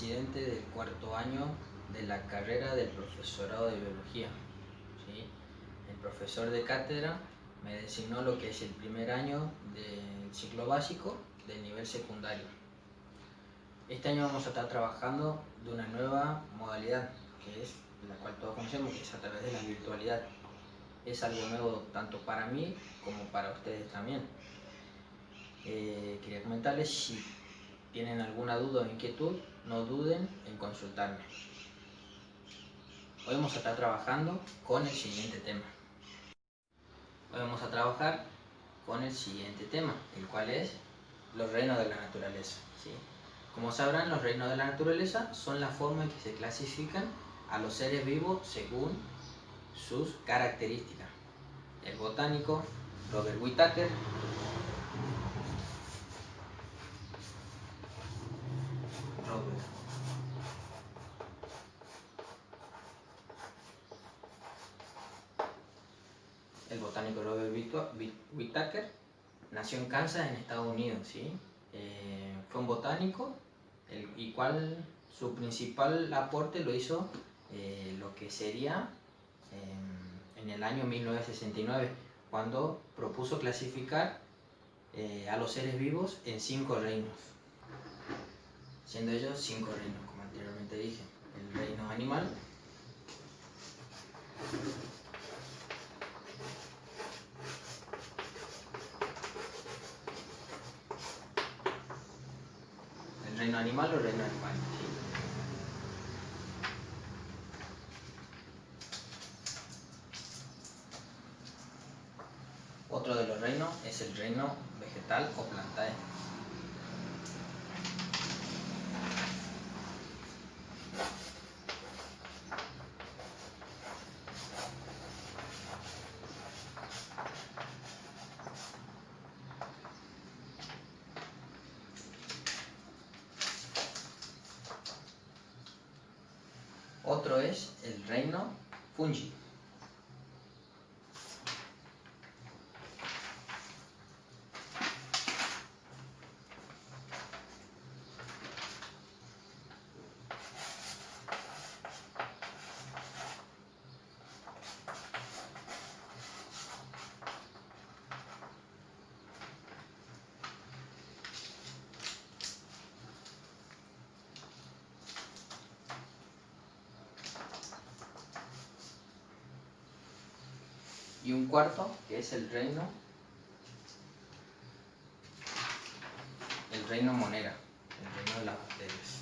residente del cuarto año de la carrera del profesorado de biología. ¿Sí? El profesor de cátedra me designó lo que es el primer año del ciclo básico del nivel secundario. Este año vamos a estar trabajando de una nueva modalidad, que es la cual todos conocemos, que es a través de la virtualidad. Es algo nuevo tanto para mí como para ustedes también. Quería comentarles, si tienen alguna duda o inquietud, no duden en consultarme. Hoy vamos a estar trabajando con el siguiente tema. Hoy vamos a trabajar con el siguiente tema, el cual es los reinos de la naturaleza. ¿Sí? Como sabrán, los reinos de la naturaleza son la forma en que se clasifican a los seres vivos según sus características. El botánico Robert Whittaker Whittaker nació en Kansas, en Estados Unidos. ¿Sí? Fue un botánico, el cual su principal aporte lo hizo lo que sería en el año 1969, cuando propuso clasificar a los seres vivos en 5 reinos, siendo ellos 5 reinos, como anteriormente dije: el reino animal, o reino animal. ¿Sí? Otro de los reinos es el reino vegetal o plantae. Otro es el reino fungi. Y un cuarto, que es el reino monera, el reino de las bacterias.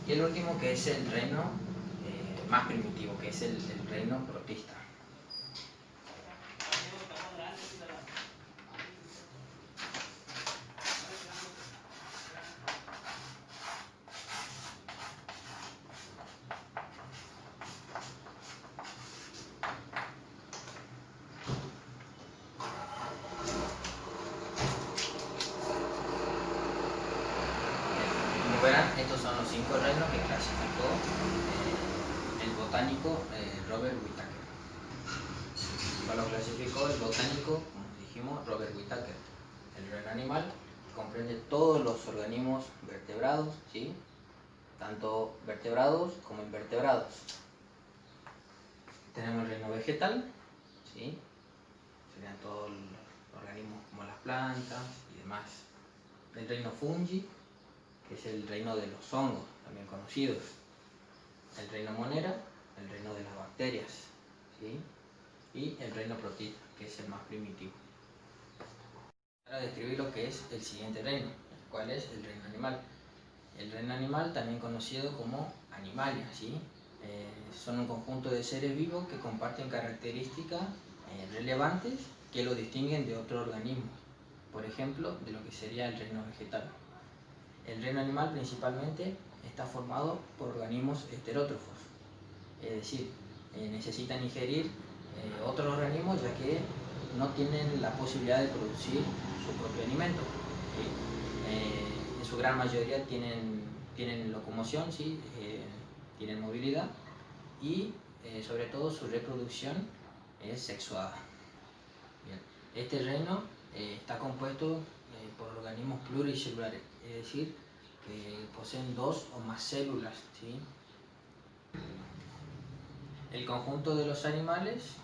Y el último, que es el reino más primitivo, que es el reino protista. Como verán, estos son los 5 reinos que clasificó el botánico Robert Whittaker. Lo clasificó el botánico, como dijimos, Robert Whittaker. El reino animal comprende todos los organismos vertebrados, ¿sí? Tanto vertebrados como invertebrados. Tenemos el reino vegetal, ¿sí? Serían todos los organismos como las plantas y demás. El reino fungi, que es el reino de los hongos, también conocidos. El reino monera, el reino de las bacterias, ¿sí? Y el reino protista, que es el más primitivo. Para describir lo que es el siguiente reino, el cual es el reino animal. El reino animal, también conocido como animalia, ¿sí? Son un conjunto de seres vivos que comparten características relevantes que lo distinguen de otro organismo, por ejemplo, de lo que sería el reino vegetal. El reino animal principalmente está formado por organismos heterótrofos, es decir, necesitan ingerir otros organismos, ya que no tienen la posibilidad de producir su propio alimento. ¿Sí? su gran mayoría tienen locomoción, ¿sí? Tienen movilidad y sobre todo su reproducción es sexuada. Bien. Este reino está compuesto por organismos pluricelulares, es decir, que poseen dos o más células, ¿sí? El conjunto de los animales,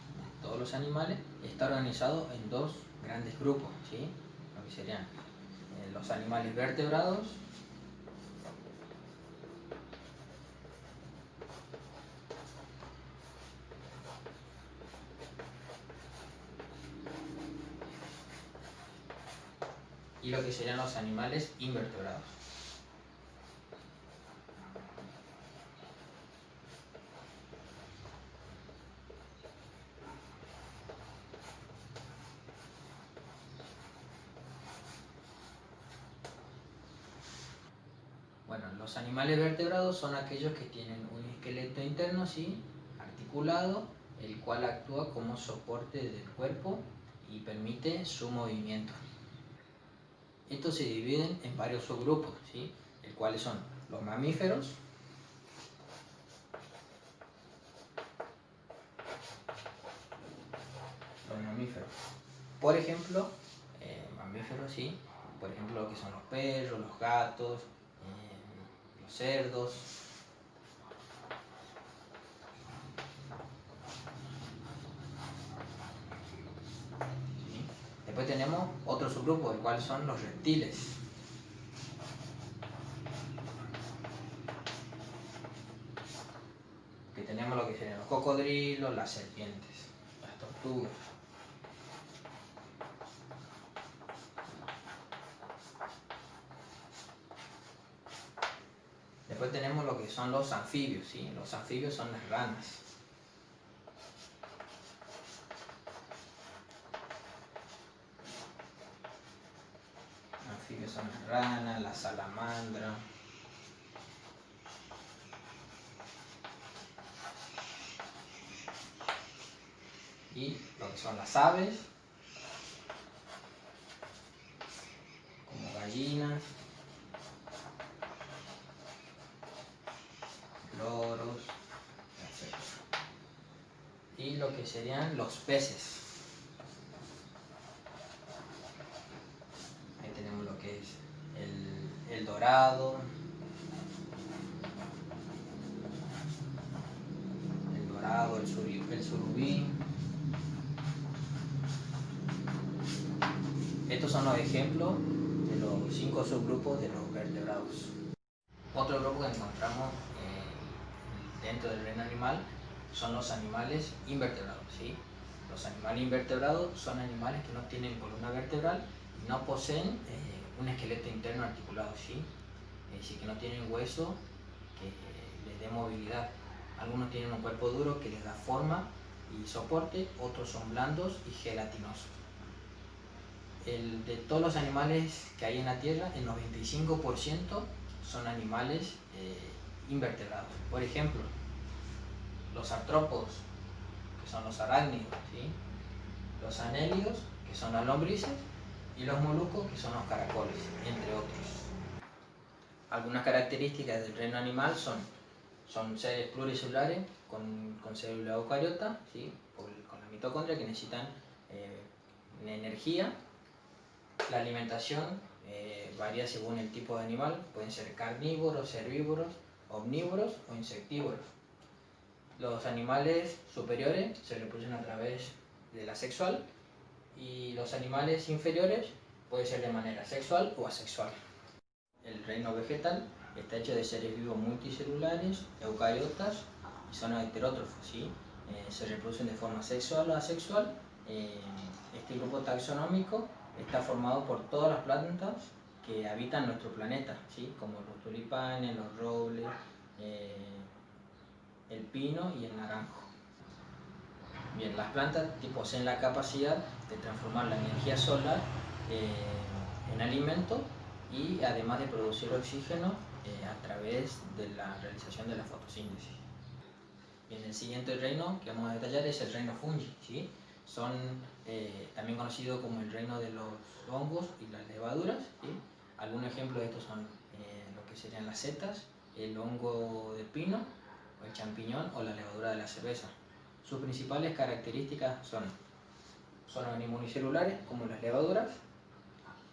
todos los animales, está organizado en dos grandes grupos, ¿sí? Lo que serían los animales vertebrados y lo que serían los animales invertebrados. Bueno, los animales vertebrados son aquellos que tienen un esqueleto interno, ¿sí? Articulado, el cual actúa como soporte del cuerpo y permite su movimiento. Estos se dividen en varios subgrupos, ¿sí? El cuales son los mamíferos, por ejemplo, mamíferos, ¿sí? Por ejemplo, lo que son los perros, los gatos, los cerdos. ¿Sí? Después tenemos otro subgrupo, el cual son los reptiles. Que tenemos lo que serían los cocodrilos, las serpientes, las tortugas. Después tenemos lo que son los anfibios, ¿sí? Los anfibios son las ranas. Anfibios son las ranas, la salamandra. Y lo que son las aves, como gallinas, loros, etc. Y lo que serían los peces. Ahí tenemos lo que es el dorado, el surubí. Estos son los ejemplos de los 5 subgrupos de los vertebrados. Otro grupo que encontramos dentro del reino animal son los animales invertebrados, ¿sí? Los animales invertebrados son animales que no tienen columna vertebral y no poseen un esqueleto interno articulado, ¿sí? Es decir, que no tienen hueso que les dé movilidad. Algunos tienen un cuerpo duro que les da forma y soporte, otros son blandos y gelatinosos. De todos los animales que hay en la Tierra, el 95% son animales invertebrados. Por ejemplo, los artrópodos, que son los arácnidos, ¿sí? Los anélidos, que son las lombrices, y los moluscos, que son los caracoles, entre otros. Algunas características del reino animal son seres pluricelulares con célula eucariota, ¿sí? Con la mitocondria, que necesitan energía. La alimentación varía según el tipo de animal, pueden ser carnívoros, herbívoros, omnívoros o insectívoros. Los animales superiores se reproducen a través de la sexual y los animales inferiores puede ser de manera sexual o asexual. El reino vegetal está hecho de seres vivos multicelulares, eucariotas y son heterótrofos, ¿sí? Se reproducen de forma sexual o asexual. Este grupo taxonómico está formado por todas las plantas que habitan nuestro planeta, ¿sí? Como los tulipanes, los robles, el pino y el naranjo. Bien, las plantas poseen la capacidad de transformar la energía solar en alimento y además de producir oxígeno a través de la realización de la fotosíntesis. Bien, el siguiente reino que vamos a detallar es el reino fungi, ¿sí? Son también conocidos como el reino de los hongos y las levaduras, ¿sí? Algunos ejemplos de estos son lo que serían las setas, el hongo de pino, o el champiñón o la levadura de la cerveza. Sus principales características son organismos unicelulares, como las levaduras,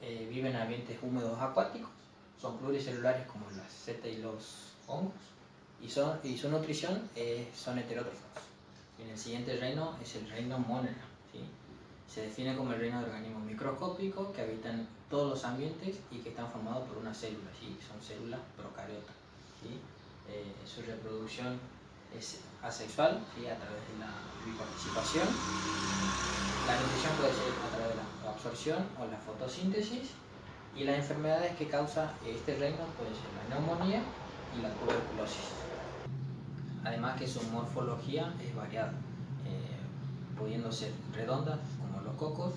viven en ambientes húmedos acuáticos, son pluricelulares como las setas y los hongos, y su nutrición son heterótrofos. En el siguiente reino es el reino Monera, ¿sí? Se define como el reino de organismos microscópicos que habitan todos los ambientes y que están formados por una célula, ¿sí? Son células procariotas, ¿sí? Su reproducción es asexual, ¿sí? A través de la biparticipación. La nutrición puede ser a través de la absorción o la fotosíntesis, y las enfermedades que causa este reino pueden ser la neumonía y la tuberculosis. Además que su morfología es variada, pudiendo ser redonda como los cocos,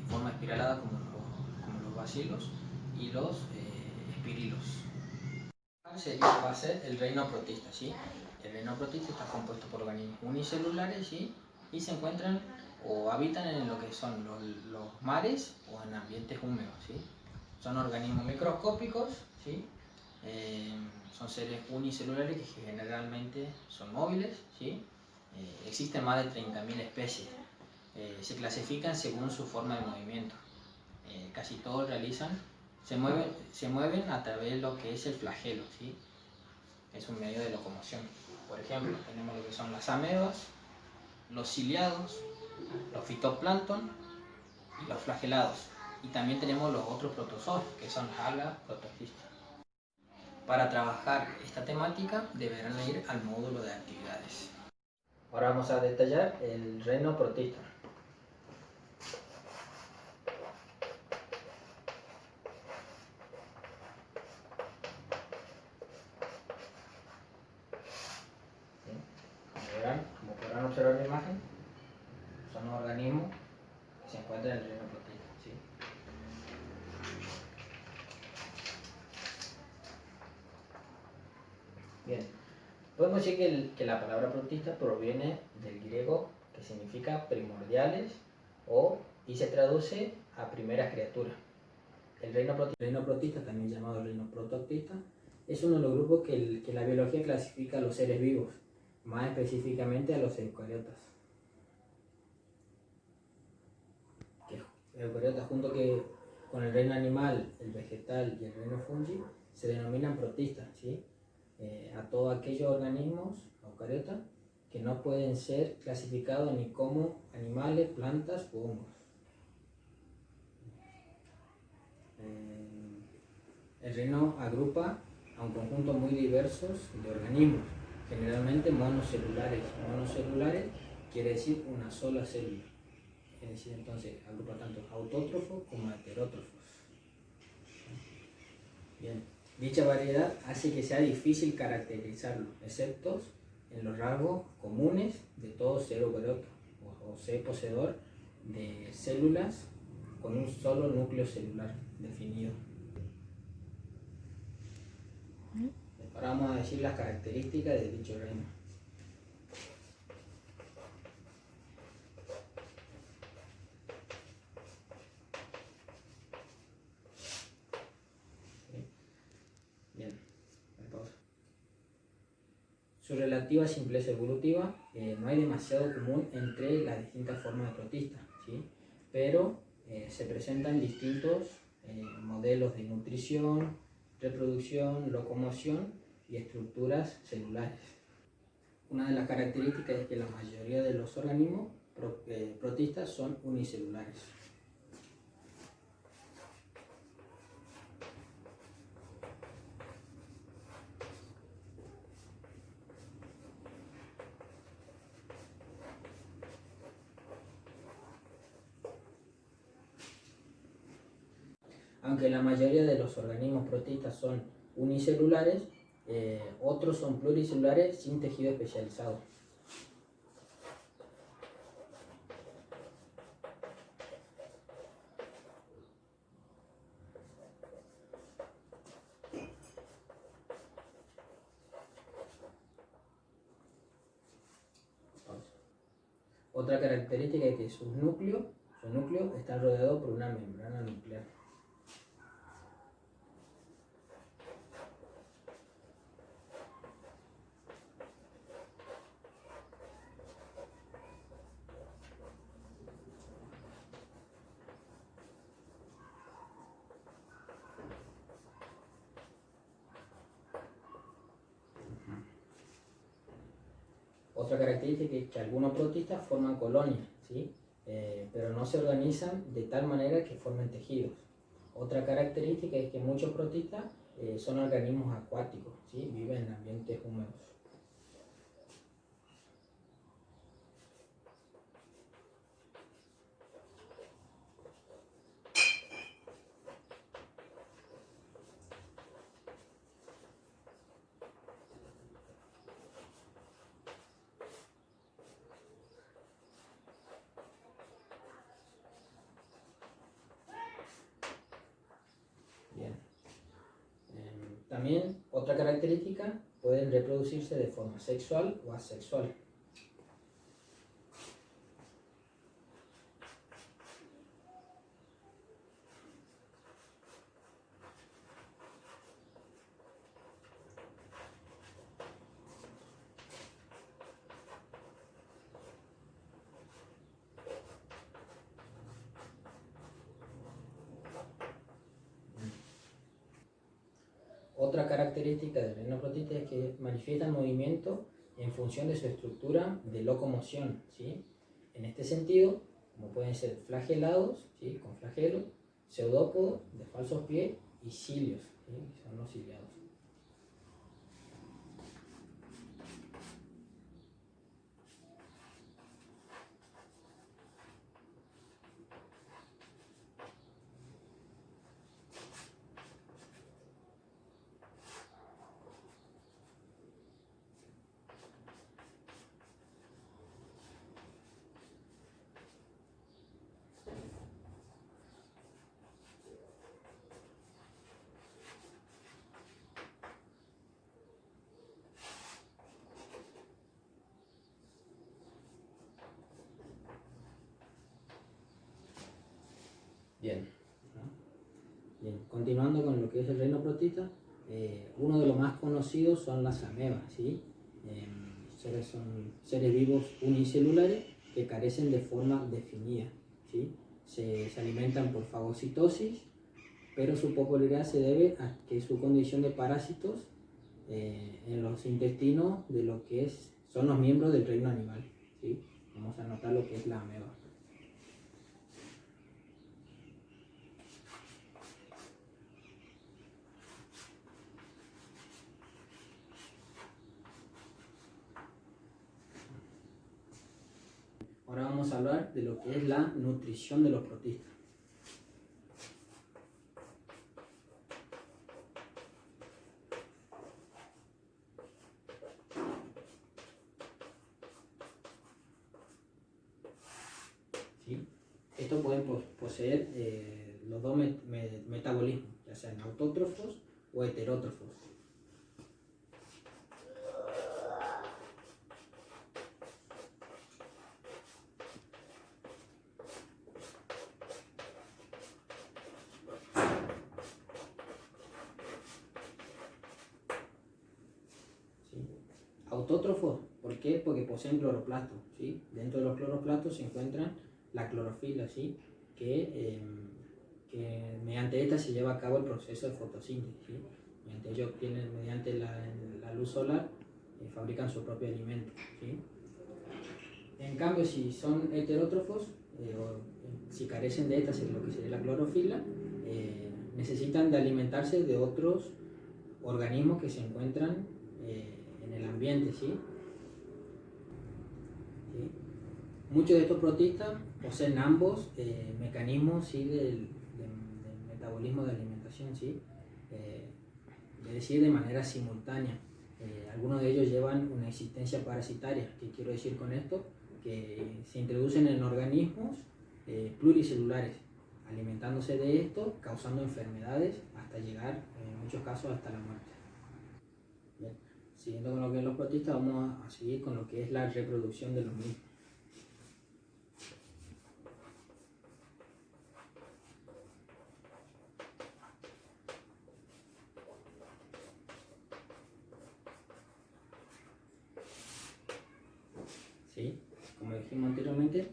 forma espiralada como los bacilos y los espirilos. Va a ser el reino protista, ¿sí? El reino protista está compuesto por organismos unicelulares, ¿sí? Y se encuentran o habitan en lo que son los mares o en ambientes húmedos, ¿sí? Son organismos microscópicos, ¿sí? Son seres unicelulares que generalmente son móviles, ¿sí? Existen más de 30.000 especies. Se clasifican según su forma de movimiento. Casi todos se mueven a través de lo que es el flagelo, ¿sí? Es un medio de locomoción. Por ejemplo, tenemos lo que son las amebas, los ciliados, los fitoplancton y los flagelados. Y también tenemos los otros protozoos, que son algas protoclistas. Para trabajar esta temática deberán ir al módulo de actividades. Ahora vamos a detallar el reino protista. Como podrán observar en la imagen, son organismos que se encuentran en el reino protista, ¿sí? Bien, podemos decir que la palabra protista proviene del griego, que significa primordiales y se traduce a primeras criaturas. El reino protista, también llamado el reino protoctista, es uno de los grupos que la biología clasifica a los seres vivos, más específicamente a los eucariotas. Eucariotas, junto con el reino animal, el vegetal y el reino fungi, se denominan protistas, ¿sí? A todos aquellos organismos eucariotas que no pueden ser clasificados ni como animales, plantas o hongos. El reino agrupa a un conjunto muy diverso de organismos, generalmente monocelulares. Monocelulares quiere decir una sola célula. Es decir, entonces agrupa tanto autótrofos como heterótrofos. Bien, dicha variedad hace que sea difícil caracterizarlo, excepto en los rasgos comunes de todo ser eucariota o ser poseedor de células con un solo núcleo celular definido. Ahora vamos a decir las características de dicho reino. Bien, pausa. Su relativa simpleza evolutiva, no hay demasiado común entre las distintas formas de protista, ¿sí? Pero se presentan distintos modelos de nutrición, reproducción, locomoción y estructuras celulares. Una de las características es que la mayoría de los organismos protistas son unicelulares. Aunque la mayoría de los organismos protistas son unicelulares, otros son pluricelulares sin tejido especializado. Otra característica es que sus núcleos están rodeados por una membrana nuclear. Otra característica es que algunos protistas forman colonias, ¿sí? Pero no se organizan de tal manera que formen tejidos. Otra característica es que muchos protistas son organismos acuáticos, ¿sí? Viven en ambientes húmedos. Bien. También otra característica, pueden reproducirse de forma sexual o asexual. Otra característica del reino protista es que manifiestan movimiento en función de su estructura de locomoción, ¿sí? En este sentido, como pueden ser flagelados, ¿sí? Con flagelo, pseudópodos de falsos pies y cilios, ¿sí? Son los ciliados. Bien. Bien, continuando con lo que es el reino protista, uno de los más conocidos son las amebas, ¿sí? Son seres vivos unicelulares que carecen de forma definida, ¿sí? Se alimentan por fagocitosis, pero su popularidad se debe a que su condición de parásitos en los intestinos de lo que son los miembros del reino animal, ¿sí? Vamos a notar lo que es la ameba. Ahora vamos a hablar de lo que es la nutrición de los protistas. ¿Sí? Estos pueden poseer los dos metabolismos, ya sean autótrofos o heterótrofos. Autótrofos, ¿por qué? Porque poseen cloroplastos, ¿sí? Dentro de los cloroplastos se encuentran la clorofila, ¿sí? Que mediante esta se lleva a cabo el proceso de fotosíntesis, ¿sí? Mediante ello mediante la luz solar, fabrican su propio alimento, ¿sí? En cambio, si son heterótrofos, si carecen de esta, lo que sería la clorofila, necesitan de alimentarse de otros organismos que se encuentran en el ambiente, ¿sí? ¿Sí? Muchos de estos protistas poseen ambos mecanismos, ¿sí? del metabolismo de alimentación, ¿sí? Es decir, de manera simultánea. Algunos de ellos llevan una existencia parasitaria. ¿Qué quiero decir con esto? Que se introducen en organismos pluricelulares, alimentándose de esto, causando enfermedades hasta llegar, en muchos casos, hasta la muerte. Bien. Siguiendo con lo que es los protistas, vamos a seguir con lo que es la reproducción de los mismos. ¿Sí? Como dijimos anteriormente,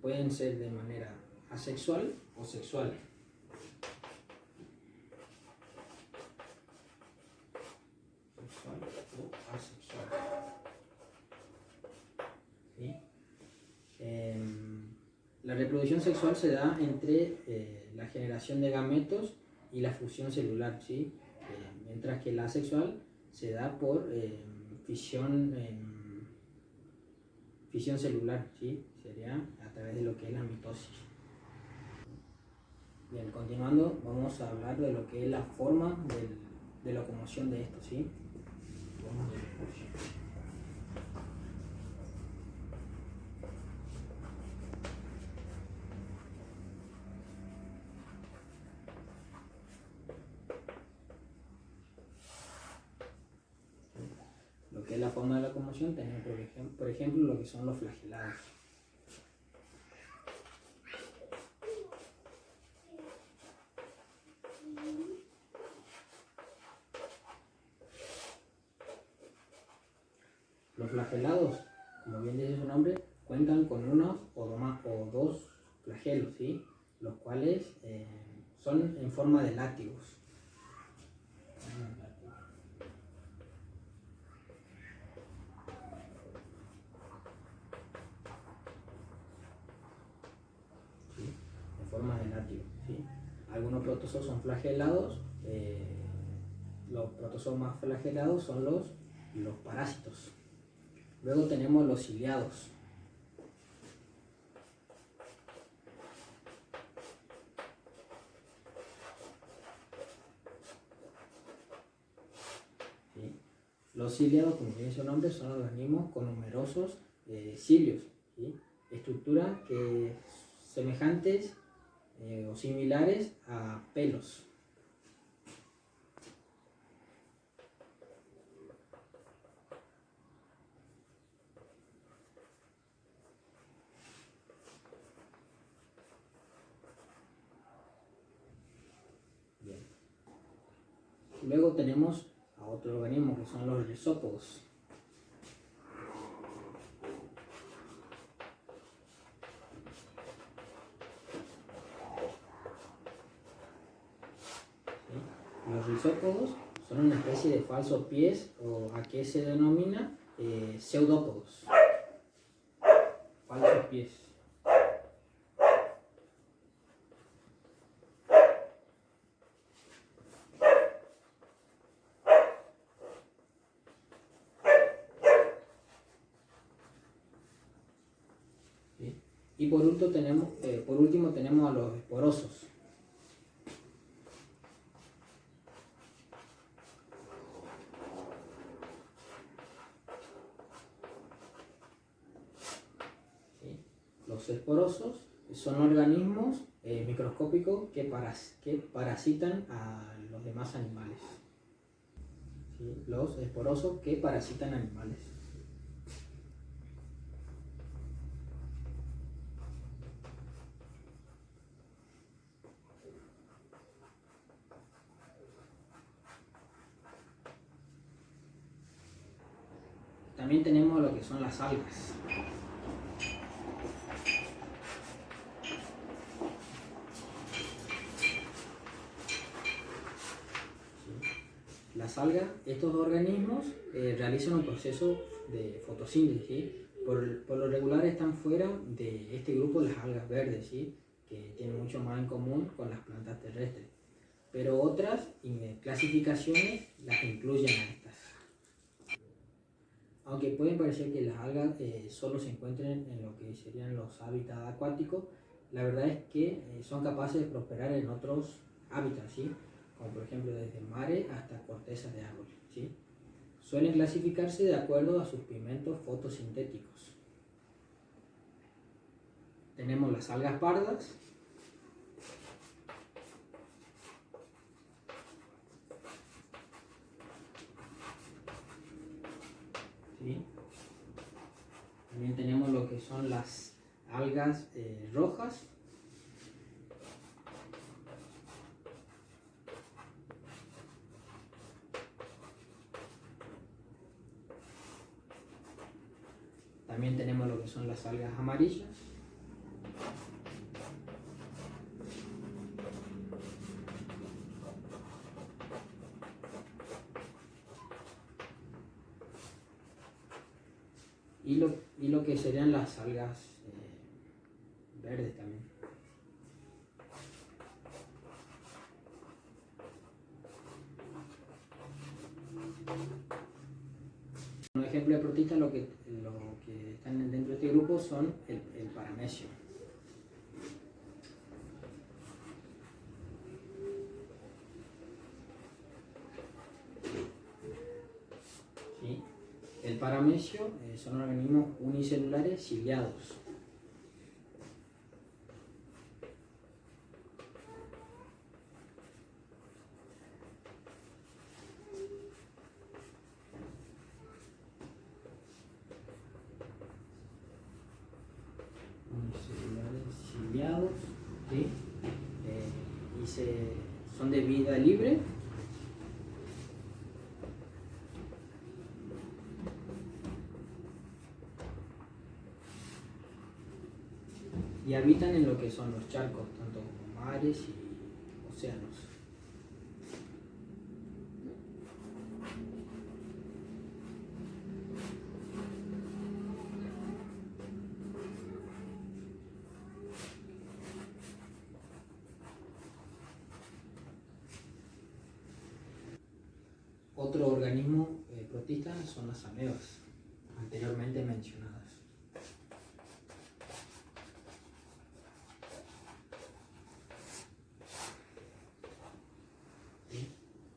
pueden ser de manera asexual o sexual. Sexual o asexual. La reproducción sexual se da entre la generación de gametos y la fusión celular, ¿sí? Mientras que la asexual se da por fisión celular, ¿sí? Sería a través de lo que es la mitosis. Bien, continuando, vamos a hablar de lo que es la forma de locomoción de esto, ¿sí? Formas de locomoción. Lo que es la forma de locomoción tenemos por ejemplo lo que son los flagelados. Los flagelados, como bien dice su nombre, cuentan con uno o dos flagelos, ¿sí? Los cuales son en forma de látigos. ¿Sí? En forma de látigo, ¿sí? Algunos protozoos son flagelados. Los protozoos más flagelados son los parásitos. Luego tenemos los ciliados. ¿Sí? Los ciliados, como dice su nombre, son organismos con numerosos cilios, ¿sí? Estructuras semejantes o similares a pelos. Bien. Luego tenemos a otro organismo que son los rizópodos. Los rizópodos son una especie de falsos pies, o a qué se denomina pseudópodos. Falsos pies. ¿Sí? Y por último tenemos a los esporosos. Los esporosos son organismos microscópicos que parasitan a los demás animales. ¿Sí? Los esporosos que parasitan animales. También tenemos lo que son las algas. Las algas, estos organismos realizan un proceso de fotosíntesis, ¿sí? Por lo regular están fuera de este grupo las algas verdes, ¿sí? Que tienen mucho más en común con las plantas terrestres. Pero otras clasificaciones las incluyen a estas. Aunque pueden parecer que las algas solo se encuentren en lo que serían los hábitats acuáticos, la verdad es que son capaces de prosperar en otros hábitats, ¿sí? Como por ejemplo desde mares hasta cortezas de árboles, ¿sí? Suelen clasificarse de acuerdo a sus pigmentos fotosintéticos. Tenemos las algas pardas. ¿Sí? También tenemos lo que son las algas rojas. También tenemos lo que son las algas amarillas. Y lo que serían las algas verdes también. Un ejemplo de protista, lo que están dentro de este grupo son el paramesio. ¿Sí? El paramesio son organismos unicelulares ciliados. Ciliados, ¿sí? Son de vida libre. Y habitan en lo que son los charcos, tanto como mares y océanos. Otro organismo protista son las amebas, anteriormente mencionadas.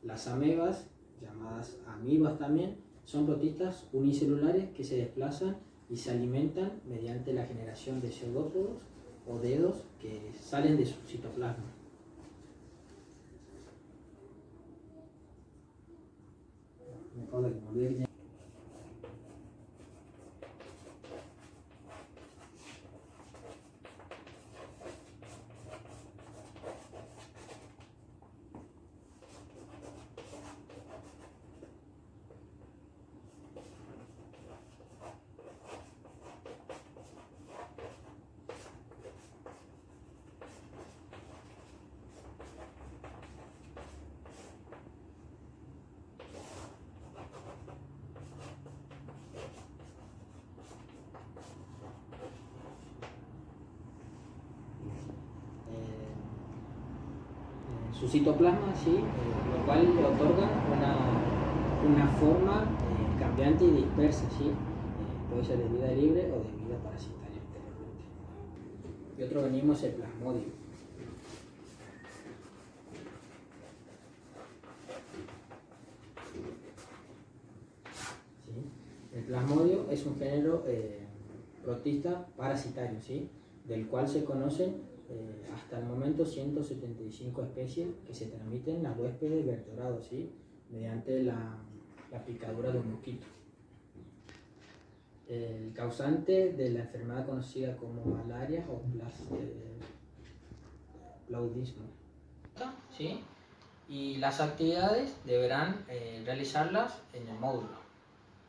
Las amebas, llamadas amibas también, son protistas unicelulares que se desplazan y se alimentan mediante la generación de pseudópodos o dedos que salen de su citoplasma. Me acuerdo que me olvidé que tenía... su citoplasma, ¿sí? Lo cual le otorga una forma cambiante y dispersa, ¿sí? Puede ser de vida libre o de vida parasitaria anteriormente. Y otro organismo es el plasmodio. ¿Sí? El plasmodio es un género protista parasitario, ¿sí? Del cual se conocen hasta el momento 175 especies que se transmiten a huéspedes vertebrados, ¿sí? Mediante la picadura de un mosquito. El causante de la enfermedad conocida como malaria o plaudismo. ¿Sí? Y las actividades deberán realizarlas en el módulo.